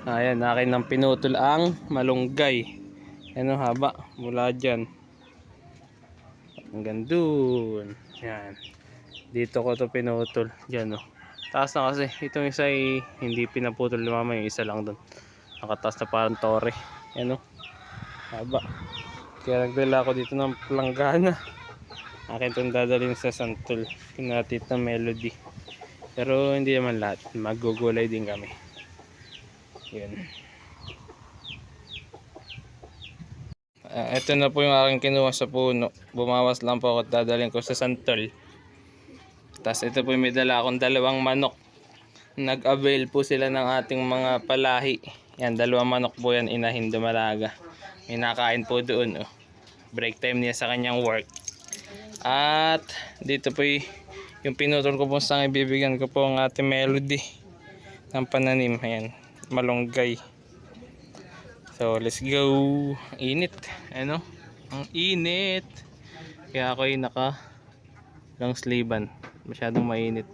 Ayan, akin nang pinutol ang malunggay. Ano haba mula dyan hanggang dun. Yan, dito ko to pinutol dyan, oh. Taas na kasi itong isa ay hindi pinaputol, lumama yung isa lang dun, nakataas na parang tore. Yan, oh, haba. Kaya nagdala ako dito ng planggana. Akin itong dadalhin sa santol, kinatit ng Melody. Pero hindi naman lahat, magugulay din kami. Yun. Ito na po yung aking kinuha sa puno. Bumawas lang po ako at dadalhin ko sa santol. Tapos ito po yung may dala akong dalawang manok. Nag-avail po sila ng ating mga palahi. Yan, dalawang manok po yan, inahin dumalaga. May nakain po doon, oh. Break time niya sa kanyang work. At dito po yung pinutol ko po sa ibibigyan ko po ang ating Melody ng pananim. Ayan, malunggay. So let's go. Init, ano? Ang init. Kaya ako ay naka long sleevean. Masyadong mainit.